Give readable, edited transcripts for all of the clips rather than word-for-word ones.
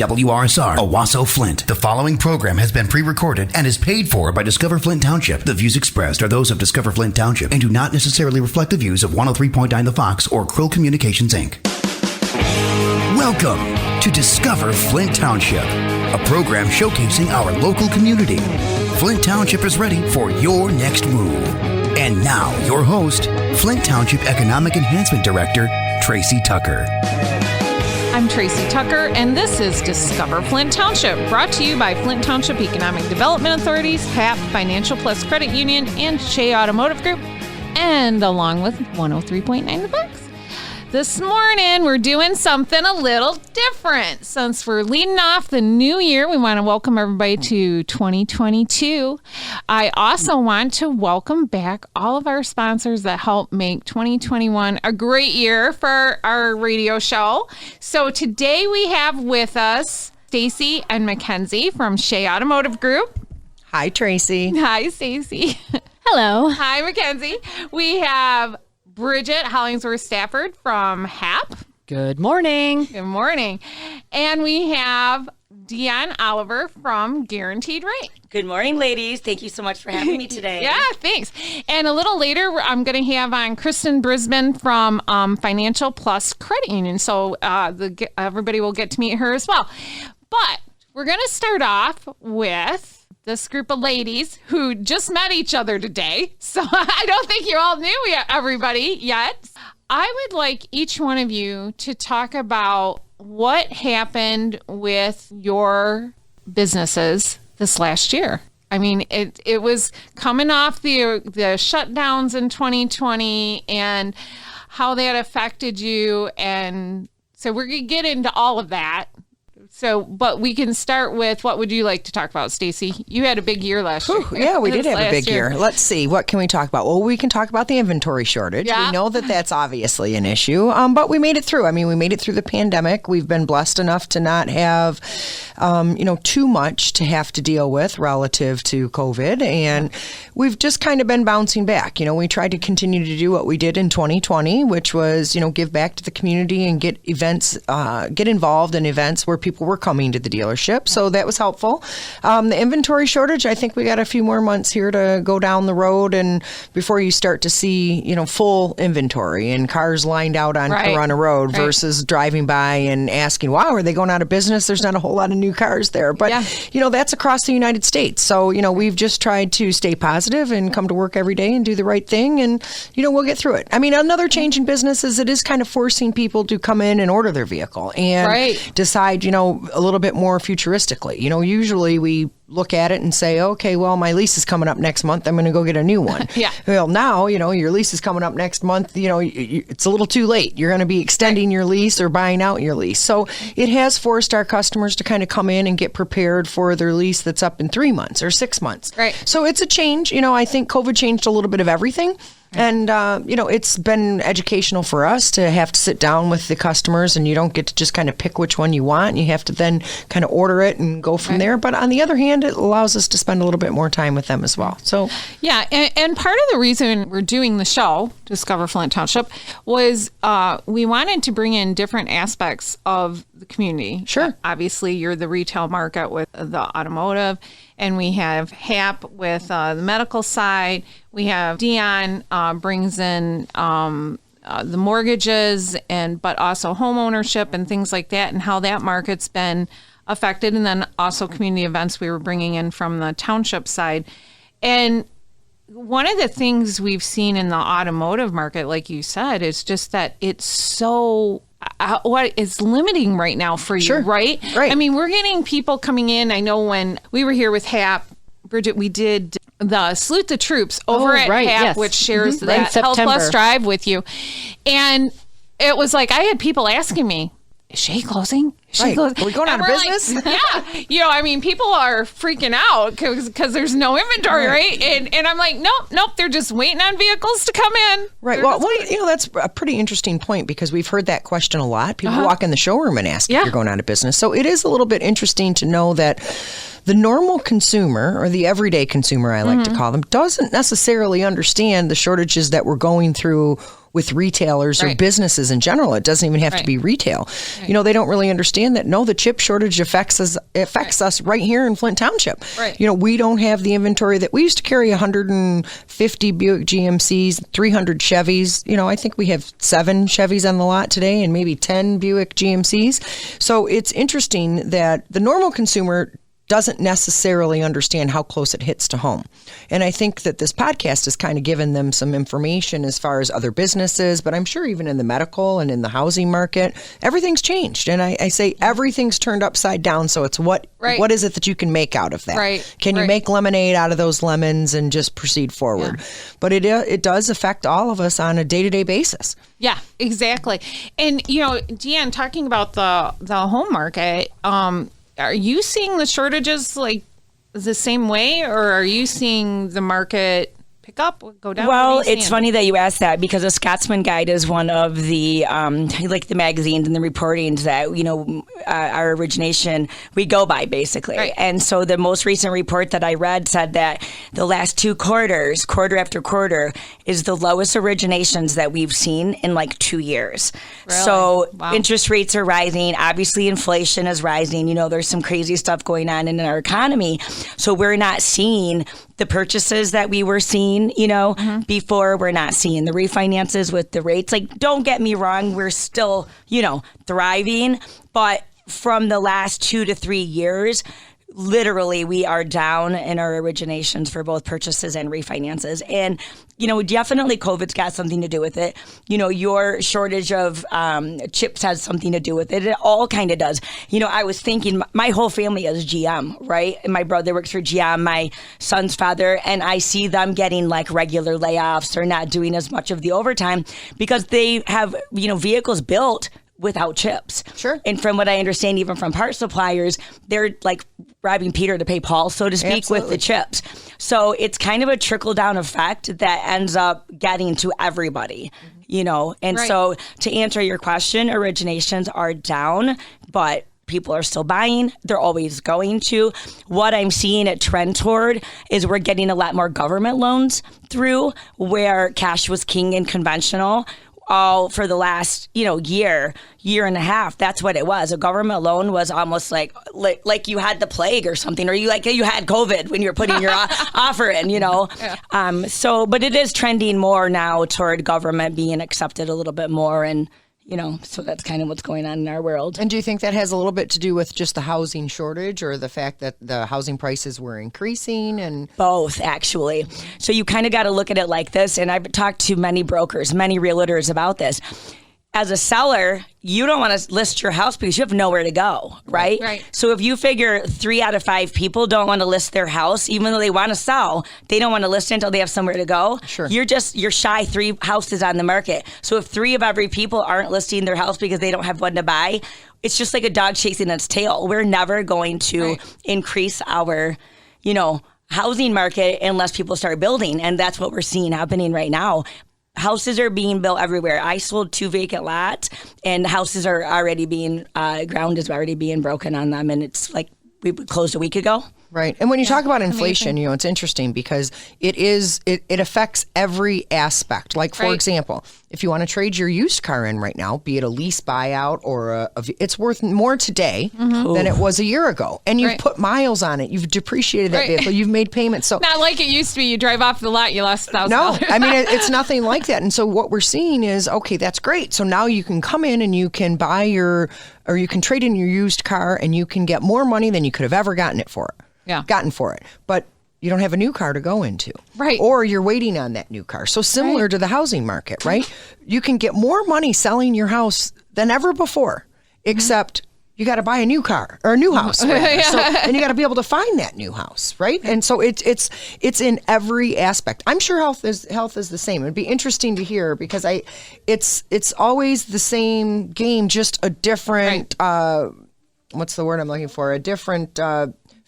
WRSR, Owasso, Flint. The following program has been pre-recorded and is paid for by Discover Flint Township. The views expressed are those of Discover Flint Township and do not necessarily reflect the views of 103.9 The Fox or Krill Communications, Inc. Welcome to Discover Flint Township, a program showcasing our local community. Flint Township is ready for your next move. And now, your host, Flint Township Economic Enhancement Director, Tracey Tucker. I'm Tracey Tucker, and this is Discover Flint Township, brought to you by Flint Township Economic Development Authorities, HAP Financial Plus Credit Union, and Shea Automotive Group, and along with 103.9 The Fox. This morning, we're doing something a little different. Since we're leading off the new year, we want to welcome everybody to 2022. I also want to welcome back all of our sponsors that helped make 2021 a great year for our radio show. So today we have with us Stacy and McKenzie from Shea Automotive Group. Hi, Tracey. Hi, Stacy. Hello. Hi, McKenzie. We have Bridget, Hollingsworth-Stafford from HAP. Good morning. Good morning. And we have Dione Oliver from Guaranteed Rate. Good morning, ladies. Thank you so much for having me today. Yeah, thanks. And a little later, I'm going to have on Kristen Brisbane from Financial Plus Credit Union. So everybody will get to meet her as well. But we're going to start off with this group of ladies who just met each other today. So I don't think you all knew everybody yet. I would like each one of you to talk about what happened with your businesses this last year. I mean, it was coming off the shutdowns in 2020 and how that affected you. And so we're going to get into all of that. So, but we can start with, what would you like to talk about, Stacy? You had a big year last year. Yeah, we did have a big year. Let's see. What can we talk about? Well, we can talk about the inventory shortage. Yeah. We know that that's obviously an issue, but we made it through. I mean, we made it through the pandemic. We've been blessed enough to not have, too much to have to deal with relative to COVID. And we've just kind of been bouncing back. We tried to continue to do what we did in 2020, which was, give back to the community and get involved in events where people were coming to the dealership. So that was helpful. The inventory shortage, I think we got a few more months here to go down the road and before you start to see, full inventory and cars lined out on Corona Road versus driving by and asking, wow, are they going out of business? There's not a whole lot of new cars there. But, that's across the United States. So, we've just tried to stay positive and come to work every day and do the right thing. And, we'll get through it. I mean, another change in business is it is kind of forcing people to come in and order their vehicle and decide, a little bit more futuristically. Usually we look at it and say, okay, well, my lease is coming up next month. I'm going to go get a new one. Well, now, your lease is coming up next month. It's a little too late. You're going to be extending your lease or buying out your lease. So it has forced our customers to kind of come in and get prepared for their lease that's up in 3 months or 6 months. Right. So it's a change. I think COVID changed a little bit of everything. And, it's been educational for us to have to sit down with the customers and you don't get to just kind of pick which one you want. You have to then kind of order it and go from there. But on the other hand, it allows us to spend a little bit more time with them as well. So, yeah. And part of the reason we're doing the show, Discover Flint Township, was we wanted to bring in different aspects of the community. Sure. Obviously, you're the retail market with the automotive. And we have HAP with the medical side. We have Dione brings in the mortgages but also home ownership and things like that and how that market's been affected. And then also community events we were bringing in from the township side. And one of the things we've seen in the automotive market, like you said, is just that it's so what is limiting right now for you, right? I mean, we're getting people coming in. I know when we were here with HAP, Bridget, we did the Salute the Troops over at HAP, which shares that Health Plus Drive with you. And it was like, I had people asking me, is Shea closing? Are we going out of business? Like, yeah. People are freaking out because there's no inventory, right? And I'm like, nope. They're just waiting on vehicles to come in. Right. Well, that's a pretty interesting point because we've heard that question a lot. People walk in the showroom and ask if you're going out of business. So it is a little bit interesting to know that the normal consumer, or the everyday consumer, I like to call them, doesn't necessarily understand the shortages that we're going through with retailers or businesses in general. It doesn't even have to be retail. You know, they don't really understand that, no, the chip shortage affects us right here in Flint Township. You know, we don't have the inventory that we used to carry. 150 Buick GMCs, 300 Chevys. You know, I think we have 7 Chevys on the lot today and maybe 10 Buick GMCs. So it's interesting that the normal consumer doesn't necessarily understand how close it hits to home. And I think that this podcast has kind of given them some information as far as other businesses, but I'm sure even in the medical and in the housing market, everything's changed. And I say everything's turned upside down. So it's what is it that you can make out of that? Can you make lemonade out of those lemons and just proceed forward? But it does affect all of us on a day-to-day basis. Yeah, exactly. And, you know, Dione, talking about the home market, are you seeing the shortages like the same way, or are you seeing the market pick up, go down? Well, it's funny that you asked that, because a Scotsman Guide is one of the like the magazines and the reportings that, you know, our origination we go by, basically. And so the most recent report that I read said that the last 2 quarters, quarter after quarter, is the lowest originations that we've seen in like 2 years. So interest rates are rising. Obviously, inflation is rising. You know, there's some crazy stuff going on in our economy. So we're not seeing the purchases that we were seeing, you know, before. We're not seeing the refinances with the rates. Like, don't get me wrong, we're still, you know, thriving. But from the last 2 to 3 years, literally we are down in our originations for both purchases and refinances. And, you know, definitely COVID's got something to do with it. You know, your shortage of chips has something to do with it. It all kind of does. You know, I was thinking, my whole family is GM, right? And my brother works for GM, my son's father, and I see them getting like regular layoffs or not doing as much of the overtime because they have, you know, vehicles built without chips. Sure. And from what I understand, even from part suppliers, they're like robbing Peter to pay Paul, so to speak, with the chips. So it's kind of a trickle-down effect that ends up getting to everybody, you know? And so to answer your question, originations are down, but people are still buying. They're always going to. What I'm seeing it trend toward is we're getting a lot more government loans through, where cash was king and conventional. All for the last, you know, year and a half. That's what it was. A government loan was almost like you had the plague or something, or you had COVID when you were putting your offer in, you know. So, but it is trending more now toward government being accepted a little bit more, and you know, so that's kind of what's going on in our world. And do you think that has a little bit to do with just the housing shortage, or the fact that the housing prices were increasing? And both, actually. So you kind of got to look at it like this. And I've talked to many brokers, many realtors about this. As a seller, you don't want to list your house because you have nowhere to go, right? Right. So if you figure 3 out of 5 people don't want to list their house, even though they want to sell, they don't want to list it until they have somewhere to go. Sure. You're shy 3 houses on the market. So if 3 of every people aren't listing their house because they don't have one to buy, it's just like a dog chasing its tail. We're never going to increase our, you know, housing market unless people start building. And that's what we're seeing happening right now. Houses are being built everywhere. I sold 2 vacant lots, and houses are already being, ground is already being broken on them. And it's like we closed a week ago. Right. And when you talk about inflation, you know, it's interesting because it affects every aspect. Like, for example, if you want to trade your used car in right now, be it a lease buyout or it's worth more today than it was a year ago. And you've put miles on it. You've depreciated that vehicle. You've made payments. So not like it used to be. You drive off the lot, you lost $1,000. No, I mean, it's nothing like that. And so what we're seeing is, okay, that's great. So now you can come in and you can buy or you can trade in your used car and you can get more money than you could have ever gotten for it. But you don't have a new car to go into. Right. Or you're waiting on that new car. So similar to the housing market, right? You can get more money selling your house than ever before, except you got to buy a new car or a new house. So, and you got to be able to find that new house, right? And so it's in every aspect. I'm sure health is the same. It'd be interesting to hear because it's always the same game, just a different what's the word I'm looking for? A different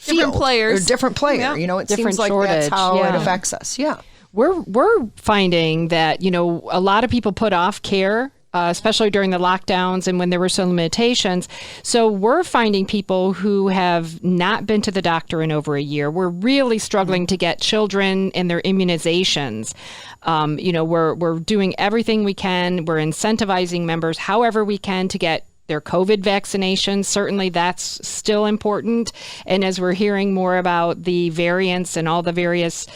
different players. Or different player. Yeah. You know, it Different seems like shortage. that's how it affects us. Yeah. We're finding that, you know, a lot of people put off care especially during the lockdowns and when there were some limitations. So we're finding people who have not been to the doctor in over a year. We're really struggling to get children and their immunizations. We're doing everything we can. We're incentivizing members however we can to get their COVID vaccinations. Certainly that's still important. And as we're hearing more about the variants and all the various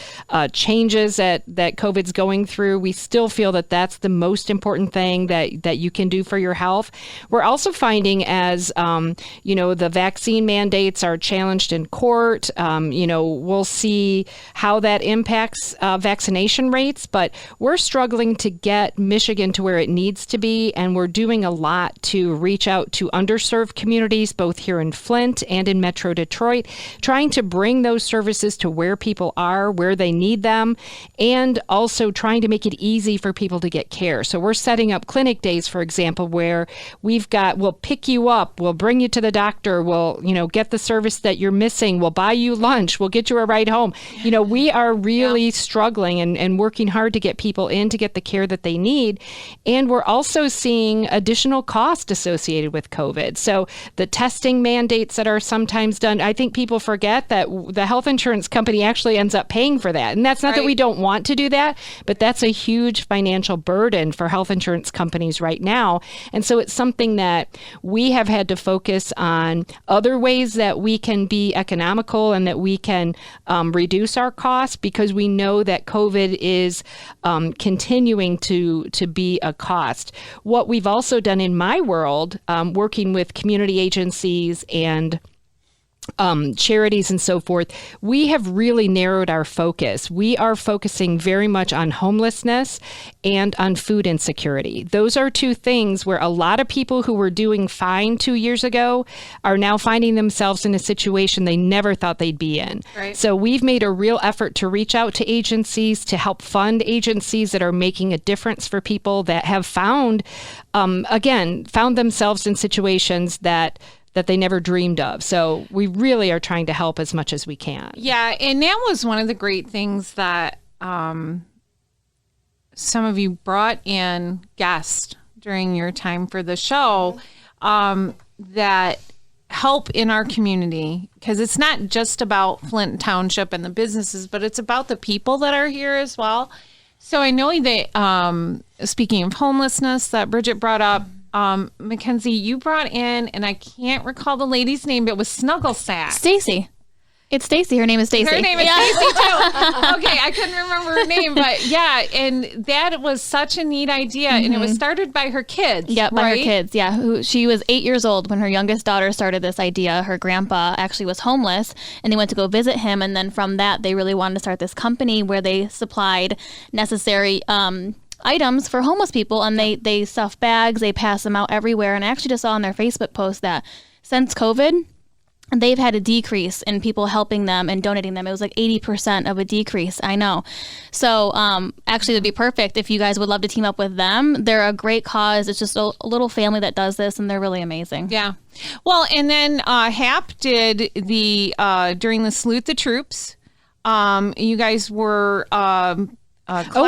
changes that COVID's going through, we still feel that that's the most important thing that you can do for your health. We're also finding as, the vaccine mandates are challenged in court, we'll see how that impacts vaccination rates, but we're struggling to get Michigan to where it needs to be. And we're doing a lot to reach out to underserved communities, both here in Flint and in Metro Detroit, trying to bring those services to where people are, where they need them, and also trying to make it easy for people to get care. So we're setting up clinic days, for example, where we'll pick you up, we'll bring you to the doctor, we'll, get the service that you're missing, we'll buy you lunch, we'll get you a ride home. We are really struggling and working hard to get people in to get the care that they need. And we're also seeing additional cost associated with COVID. So the testing mandates that are sometimes done, I think people forget that the health insurance company actually ends up paying for that. And that's not that we don't want to do that, but that's a huge financial burden for health insurance companies right now. And so it's something that we have had to focus on other ways that we can be economical and that we can reduce our costs, because we know that COVID is continuing to be a cost. What we've also done in my world, working with community agencies and charities and so forth, we have really narrowed our focus. We are focusing very much on homelessness and on food insecurity. Those are two things where a lot of people who were doing fine 2 years ago are now finding themselves in a situation they never thought they'd be in. Right. So we've made a real effort to reach out to agencies, to help fund agencies that are making a difference for people that have found themselves in situations that they never dreamed of. So we really are trying to help as much as we can. Yeah, and that was one of the great things that some of you brought in guests during your time for the show that help in our community, because it's not just about Flint Township and the businesses, but it's about the people that are here as well. So I know that speaking of homelessness that Bridget brought up, McKenzie, you brought in, and I can't recall the lady's name, but it was Snuggle Sack. Stacy. It's Stacy. Her name is Stacy. Her name is Stacy too. Okay, I couldn't remember her name, but yeah, and that was such a neat idea, and it was started by her kids. Yeah, by her kids. Yeah, she was 8 years old when her youngest daughter started this idea. Her grandpa actually was homeless, and they went to go visit him, and then from that, they really wanted to start this company where they supplied necessary items for homeless people, and they stuff bags, they pass them out everywhere. And I actually just saw on their Facebook post that since COVID, they've had a decrease in people helping them and donating them. It was like 80% of a decrease. I know. So actually, it would be perfect if you guys would love to team up with them. They're a great cause. It's just a little family that does this, and they're really amazing. Yeah. Well, and then HAP did the during the Salute the Troops. You guys were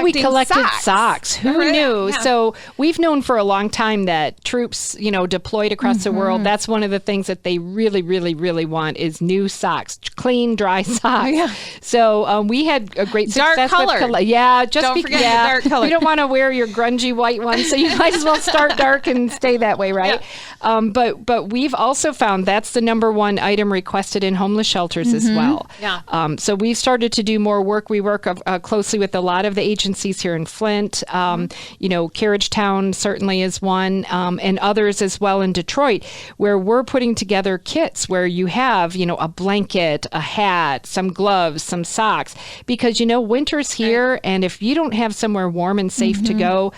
we collected socks. Who knew? Yeah. So we've known for a long time that troops, deployed across the world. That's one of the things that they really, really, really want is new socks, clean, dry socks. Yeah. So we had a great success dark color. Don't forget the dark color. You don't want to wear your grungy white ones, so you might as well start dark and stay that way, right? Yeah. But we've also found that's the number one item requested in homeless shelters as well. Yeah. So we've started to do more work. We work closely with a lot of the agencies here in Flint. Carriage Town certainly is one, and others as well in Detroit, where we're putting together kits where you have, a blanket, a hat, some gloves, some socks, because, winter's here, and if you don't have somewhere warm and safe to go,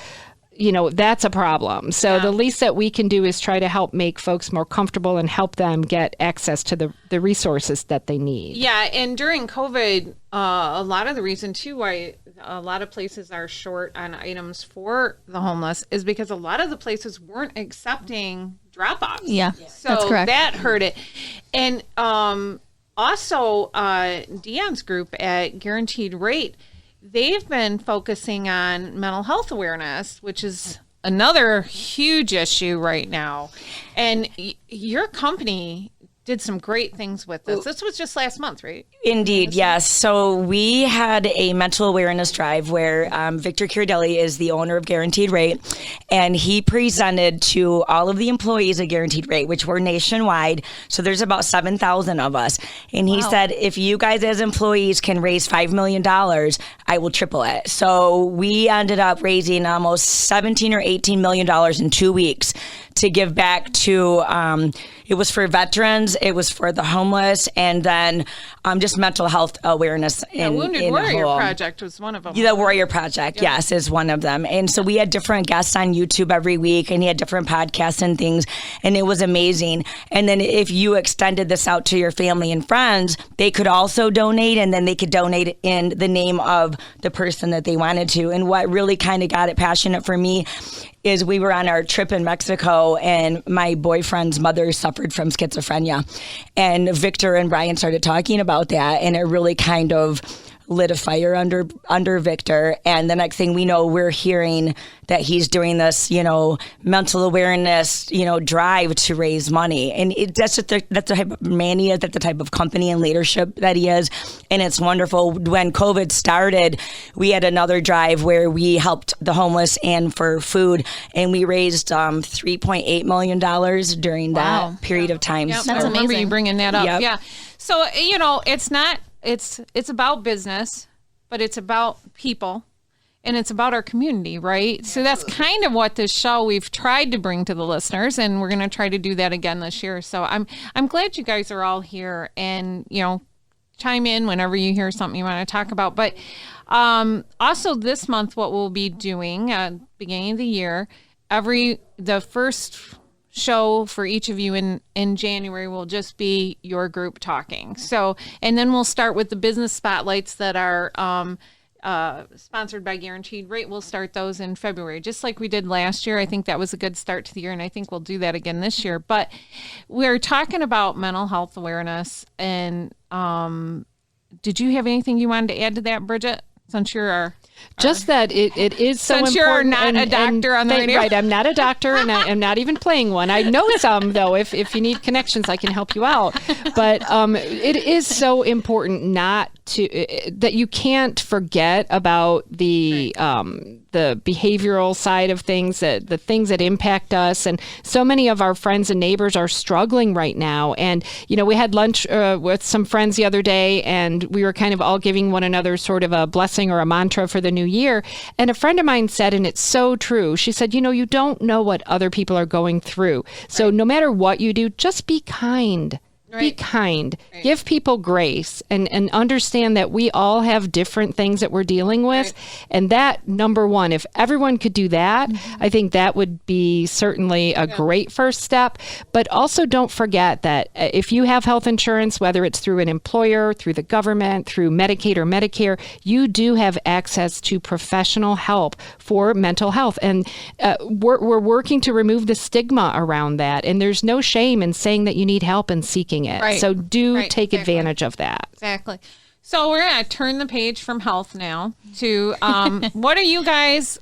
that's a problem. So the least that we can do is try to help make folks more comfortable and help them get access to the resources that they need. Yeah, and during COVID, a lot of the reason, too, why a lot of places are short on items for the homeless is because a lot of the places weren't accepting drop-offs. Yeah, so that's correct. That hurt it. And also, Dion's group at Guaranteed Rate, they've been focusing on mental health awareness, which is another huge issue right now. And your company did some great things with this. This was just last month, right? Indeed, yes. So we had a mental awareness drive where Victor Chiardelli is the owner of Guaranteed Rate, and he presented to all of the employees a Guaranteed Rate, which were nationwide. So there's about 7,000 of us. And he said, if you guys as employees can raise $5 million, I will triple it. So we ended up raising almost $17 or $18 million in 2 weeks to give back to, it was for veterans, it was for the homeless, and then just mental health awareness. Wounded Warrior Project was one of them. The Warrior Project, yes, is one of them. And so we had different guests on YouTube every week, and he had different podcasts and things, and it was amazing. And then if you extended this out to your family and friends, they could also donate, and then they could donate in the name of the person that they wanted to. And what really kind of got it passionate for me is we were on our trip in Mexico, and my boyfriend's mother suffered from schizophrenia. And Victor and Brian started talking about that, and it really kind of lit a fire under Victor. And the next thing we know, we're hearing that he's doing this, mental awareness, drive to raise money. And that's the type of man he is, that's the type of company and leadership that he is. And it's wonderful. When COVID started, we had another drive where we helped the homeless and for food, and we raised $3.8 million during that period of time. Yep. That's I remember amazing. you bringing that up. Yep. Yeah. So, it's about business, but it's about people, and it's about our community, right? So that's kind of what this show we've tried to bring to the listeners, and we're going to try to do that again this year. So I'm glad you guys are all here, and chime in whenever you hear something you want to talk about. But also this month, what we'll be doing at the beginning of the year, the first show for each of you in January will just be your group talking. So, and then we'll start with the business spotlights that are sponsored by Guaranteed Rate. We'll start those in February, just like we did last year. I think that was a good start to the year, and I think we'll do that again this year. But we're talking about mental health awareness, and did you have anything you wanted to add to that, Bridget? Since you're that it is so since important. You're not a doctor on the radio. Right, I'm not a doctor, and I'm not even playing one. I know some, though. If you need connections, I can help you out. But it is so important that you can't forget about the behavioral side of things, the things that impact us. And so many of our friends and neighbors are struggling right now. And, we had lunch with some friends the other day, and we were kind of all giving one another sort of a blessing or a mantra for the new year. And a friend of mine said, and it's so true, she said, you don't know what other people are going through. So no matter what you do, just be kind. Right. Be kind. Right. Give people grace and understand that we all have different things that we're dealing with. Right. And that, number one, if everyone could do that, I think that would be certainly a great first step. But also don't forget that if you have health insurance, whether it's through an employer, through the government, through Medicaid or Medicare, you do have access to professional help for mental health. And we're working to remove the stigma around that. And there's no shame in saying that you need help and seeking it. Right. So take advantage of that. Exactly. So we're going to turn the page from health now to what are you guys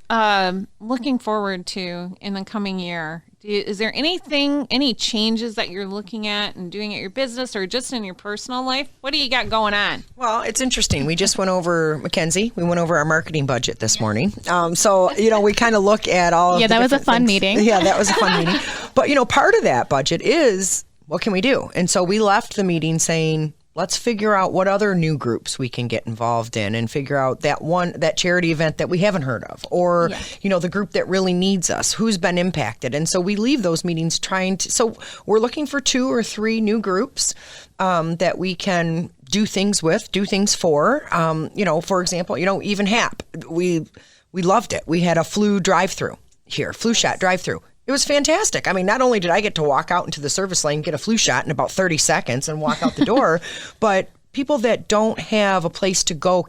looking forward to in the coming year? Is there any changes that you're looking at and doing at your business or just in your personal life? What do you got going on? Well, it's interesting. We just went over, McKenzie, we went over our marketing budget this morning. So, we kind of look at all of the that was a fun things. meeting. Yeah, that was a fun meeting. But, part of that budget is what can we do? And so we left the meeting saying, let's figure out what other new groups we can get involved in and figure out that charity event that we haven't heard of or, the group that really needs us, who's been impacted. And so we leave those meetings so we're looking for 2 or 3 new groups that we can do things with, do things for. For example, even HAP, we loved it. We had a flu drive-through here, flu shot drive-through. It was fantastic. I mean, not only did I get to walk out into the service lane, get a flu shot in about 30 seconds and walk out the door, but people that don't have a place to go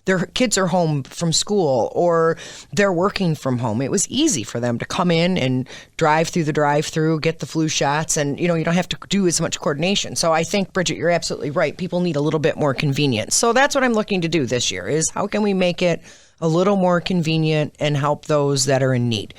their kids are home from school or they're working from home. It was easy for them to come in and drive through the drive-through, get the flu shots, and, you don't have to do as much coordination. So I think, Bridget, you're absolutely right. People need a little bit more convenience. So that's what I'm looking to do this year is how can we make it a little more convenient and help those that are in need.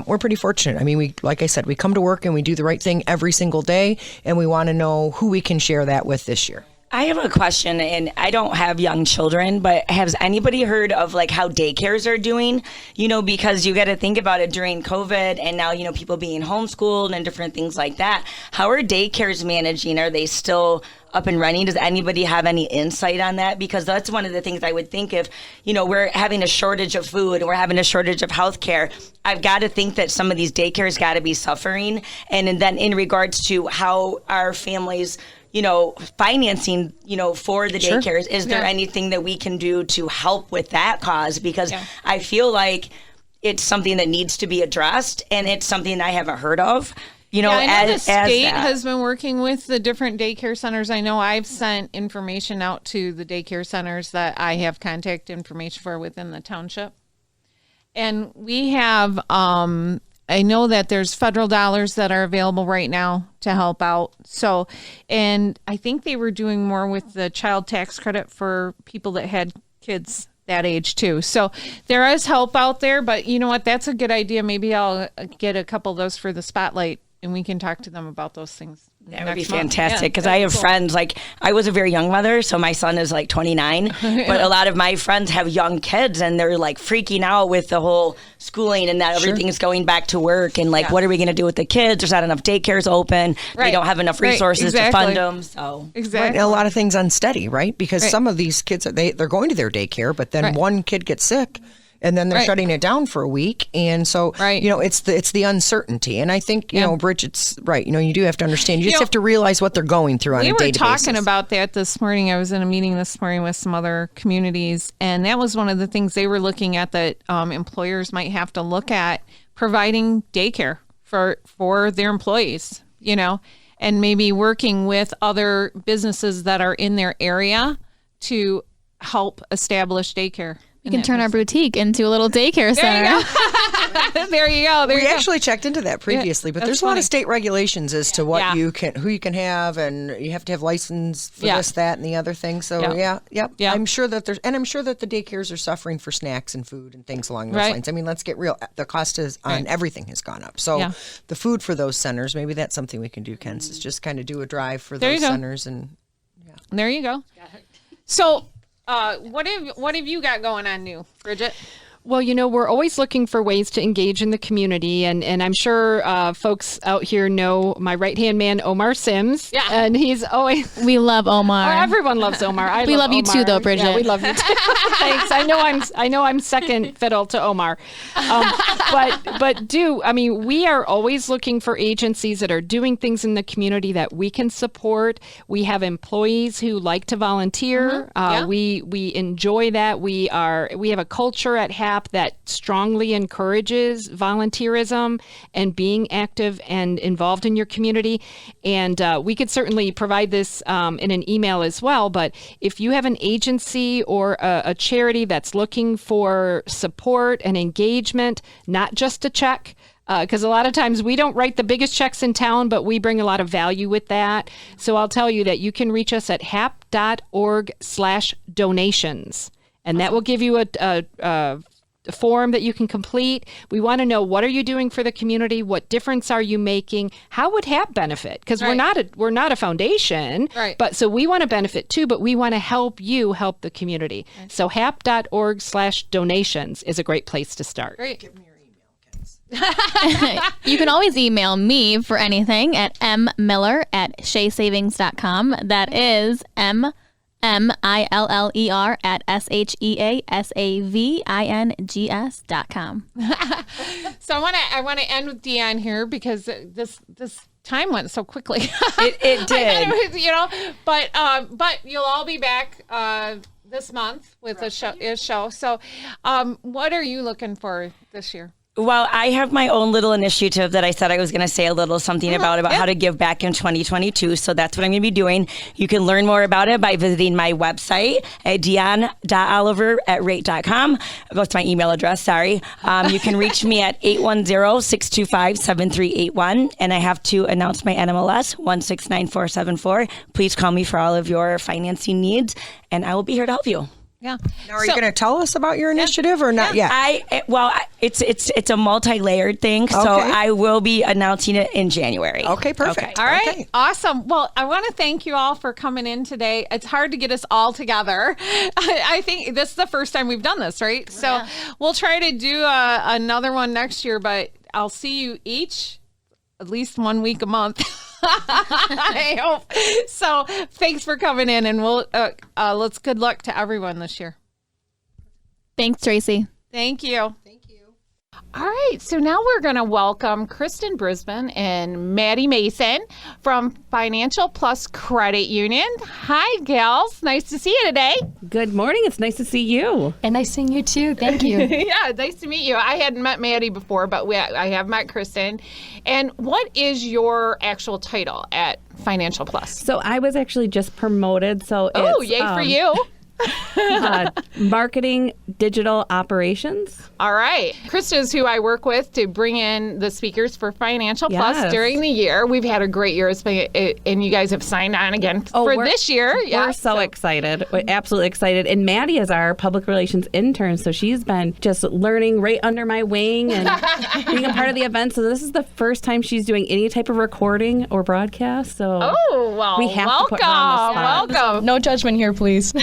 We're pretty fortunate. I mean, like I said, we come to work and we do the right thing every single day, and we want to know who we can share that with this year. I have a question, and I don't have young children, but has anybody heard of like how daycares are doing? You know, because you got to think about it during COVID and now, you know, people being homeschooled and different things like that. How are daycares managing? Are they still up and running? Does anybody have any insight on that? Because that's one of the things I would think if, you know, we're having a shortage of food and we're having a shortage of healthcare, I've got to think that some of these daycares got to be suffering. And then in regards to how our families, you know, financing, you know, for the daycares, is there anything that we can do to help with that cause? Because I feel like it's something that needs to be addressed, and it's something I haven't heard of. You know, I know as the state that has been working with the different daycare centers. I know I've sent information out to the daycare centers that I have contact information for within the township. And we have, I know that there's federal dollars that are available right now to help out. So, and I think they were doing more with the child tax credit for people that had kids that age too. So there is help out there, but you know what? That's a good idea. Maybe I'll get a couple of those for the spotlight, and we can talk to them about those things. That would be fantastic, because I have friends, like, I was a very young mother, so my son is like 29, but a lot of my friends have young kids, and they're like freaking out with the whole schooling and that everything's going back to work, and like, what are we going to do with the kids? There's not enough daycares open. We don't have enough resources to fund them. So Right. And a lot of things unsteady, right? Because some of these kids, they're going to their daycare, but then one kid gets sick, and then they're shutting it down for a week. And so, you know, it's the uncertainty. And I think, you know, Bridget's right. You know, you do have to understand. You just have to realize what they're going through on a day-to-day basis. We were talking about that this morning. I was in a meeting this morning with some other communities, and that was one of the things they were looking at, that employers might have to look at, providing daycare for their employees, you know, and maybe working with other businesses that are in their area to help establish daycare. We can turn our boutique into a little daycare center. There you go. We actually checked into that previously, but there's a lot of state regulations as to what who you can have, and you have to have license for this, that, and the other thing. So I'm sure that I'm sure that the daycares are suffering for snacks and food and things along those lines. I mean, let's get real. The cost on everything has gone up. So the food for those centers, maybe that's something we can do, Ken, is just kind of do a drive for those centers. And there you go. So what have you got going on new, Bridget? Well, you know, we're always looking for ways to engage in the community, and I'm sure folks out here know my right-hand man, Omar Sims. Yeah. And he's always... We love Omar. Oh, everyone loves Omar. We love you too, though, Bridget. Yeah, we love you too. Thanks. I know I'm second fiddle to Omar. I mean, we are always looking for agencies that are doing things in the community that we can support. We have employees who like to volunteer. We enjoy that. We have a culture at HAP that strongly encourages volunteerism and being active and involved in your community. And we could certainly provide this in an email as well. But if you have an agency or a charity that's looking for support and engagement, not just a check, because a lot of times we don't write the biggest checks in town, but we bring a lot of value with that. So I'll tell you that you can reach us at hap.org/donations. And that will give you a form that you can complete. We want to know, what are you doing for the community? What difference are you making? How would HAP benefit? Because we're not a foundation, but so we want to benefit too, but we want to help you help the community. So hap.org/donations is a great place to start. Great. Give me your email, Ken. You can always email me for anything at mmiller@sheasavings.com. That is MILLER@SHEASAVINGS.com. So I want to end with Dione here, because this time went so quickly. It did. But you'll all be back this month with a show. So what are you looking for this year? Well, I have my own little initiative that I said I was going to say a little something about how to give back in 2022. So that's what I'm going to be doing. You can learn more about it by visiting my website at dione.oliver@rate.com. That's my email address, sorry. You can reach me at 810-625-7381. And I have to announce my NMLS, 169474. Please call me for all of your financing needs, and I will be here to help you. Yeah. Now, are you going to tell us about your initiative or not yet? It's a multi-layered thing, so I will be announcing it in January. Okay, perfect. All right, awesome. Well, I want to thank you all for coming in today. It's hard to get us all together. I think this is the first time we've done this, right? So we'll try to do another one next year, but I'll see you each at least 1 week a month. I hope. So thanks for coming in, and we'll let's good luck to everyone this year. Thanks, Tracey. Thank you. All right, so now we're going to welcome Kristen Brisbane and Maddie Mason from Financial Plus Credit Union. Hi, gals. Nice to see you today. Good morning. It's nice to see you. And nice seeing you, too. Thank you. Yeah, nice to meet you. I hadn't met Maddie before, but I have met Kristen. And what is your actual title at Financial Plus? So I was actually just promoted. So yay for you. Marketing digital operations. All right. Krista is who I work with to bring in the speakers for Financial Plus during the year. We've had a great year, and you guys have signed on again for this year. We're so excited. We're absolutely excited. And Maddie is our public relations intern, so she's been just learning right under my wing and being a part of the event. So this is the first time she's doing any type of recording or broadcast. So we have to put her on the spot. Welcome. No judgment here, please.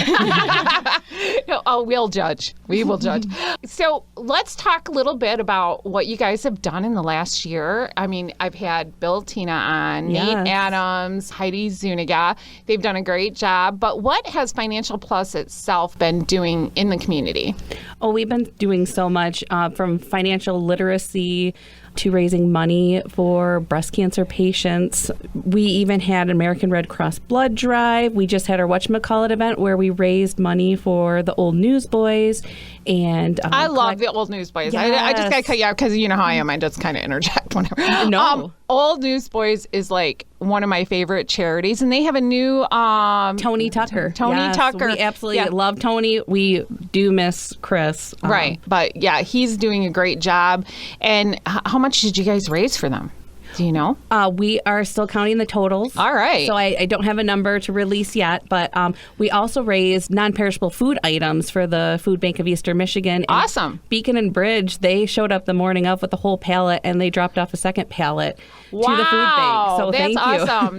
We'll judge. We will judge. So let's talk a little bit about what you guys have done in the last year. I mean, I've had Bill Tina on, Nate Adams, Heidi Zuniga. They've done a great job. But what has Financial Plus itself been doing in the community? Oh, we've been doing so much from financial literacy to raising money for breast cancer patients. We even had an American Red Cross blood drive. We just had our whatchamacallit event where we raised money for the Old Newsboys. And I love the Old Newsboys. Yes. I just got to cut you out because you know how I am. I just kind of interject whenever. No. Old Newsboys is like one of my favorite charities, and they have a new Tony Tucker. Tony Tucker. We absolutely love Tony. We do miss Chris. Right. But yeah, he's doing a great job. And how much did you guys raise for them? Do you know? We are still counting the totals. All right. So I don't have a number to release yet, but we also raised non-perishable food items for the Food Bank of Eastern Michigan. And awesome. Beacon and Bridge, they showed up the morning of with the whole pallet, and they dropped off a second pallet to the food bank. So that's thank you. Awesome.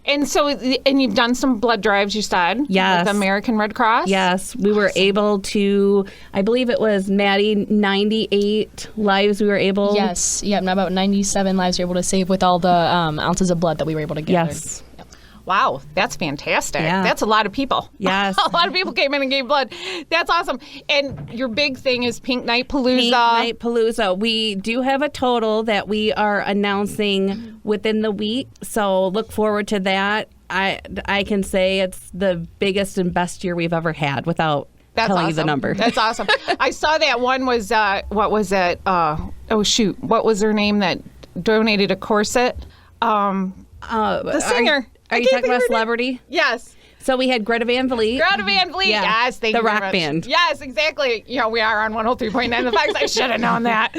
And you've done some blood drives, you said? Yes. With American Red Cross? Yes. We were able to, I believe it was, Maddie, 98 lives we were able. Yes. Yeah, about 97 lives we were able to save with all the ounces of blood that we were able to gather. Yes. Wow, that's fantastic. Yeah. That's a lot of people. Yes. A lot of people came in and gave blood. That's awesome. And your big thing is Pink Night Palooza. Pink Night Palooza. We do have a total that we are announcing within the week, so look forward to that. I can say it's the biggest and best year we've ever had without telling you the number. That's awesome. I saw that one was, what was it? What was her name that donated a corset? The singer. Are you talking about celebrity? Yes. So we had Greta Van Vliet. Greta Van Vliet. Yeah. Yes, thank you. The very rock much. band. Yes, exactly. You know, we are on 103.9 The Fox. I should have known that.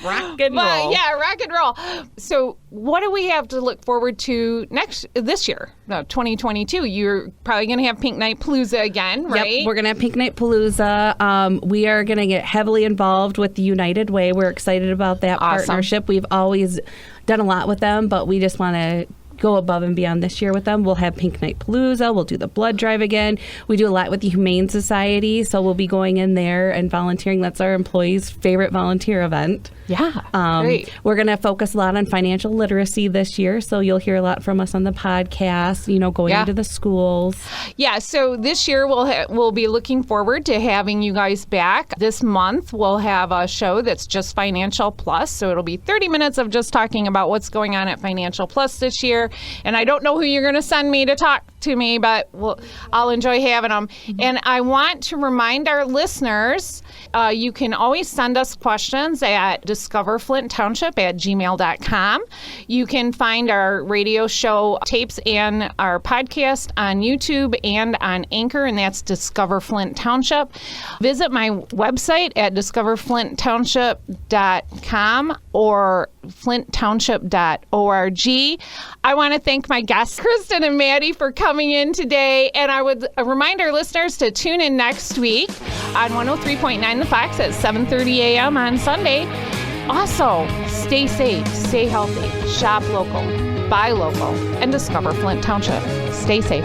Rock and roll. Yeah, rock and roll. So what do we have to look forward to this year? No, 2022. You're probably going to have Pink Night Palooza again, right? Yep, we're going to have Pink Night Palooza. We are going to get heavily involved with the United Way. We're excited about that partnership. We've always done a lot with them, but we just want to go above and beyond this year with them. We'll have Pink Night Palooza. We'll do the blood drive again. We do a lot with the Humane Society, so we'll be going in there and volunteering. That's our employees' favorite volunteer event. Yeah, great. We're going to focus a lot on financial literacy this year, so you'll hear a lot from us on the podcast, going into the schools. Yeah, so this year we'll be looking forward to having you guys back. This month we'll have a show that's just Financial Plus, so it'll be 30 minutes of just talking about what's going on at Financial Plus this year. And I don't know who you're going to send me to talk to me, but I'll enjoy having them. And I want to remind our listeners, you can always send us questions at discoverflinttownship@gmail.com. You can find our radio show tapes and our podcast on YouTube and on Anchor, and that's Discover Flint Township. Visit my website at discoverflinttownship.com or flinttownship.org. I want to thank my guests, Kristen and Maddie, for coming in today. And I would remind our listeners to tune in next week on 103.9 The Fox at 7:30 a.m. on Sunday. Also, stay safe, stay healthy, shop local, buy local, and discover Flint Township. Stay safe.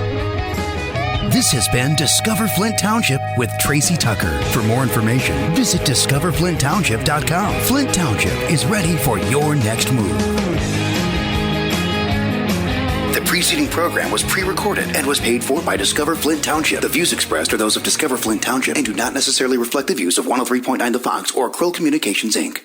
This has been Discover Flint Township with Tracey Tucker. For more information, visit discoverflinttownship.com. Flint Township is ready for your next move. The preceding program was pre-recorded and was paid for by Discover Flint Township. The views expressed are those of Discover Flint Township and do not necessarily reflect the views of 103.9 The Fox or Krill Communications, Inc.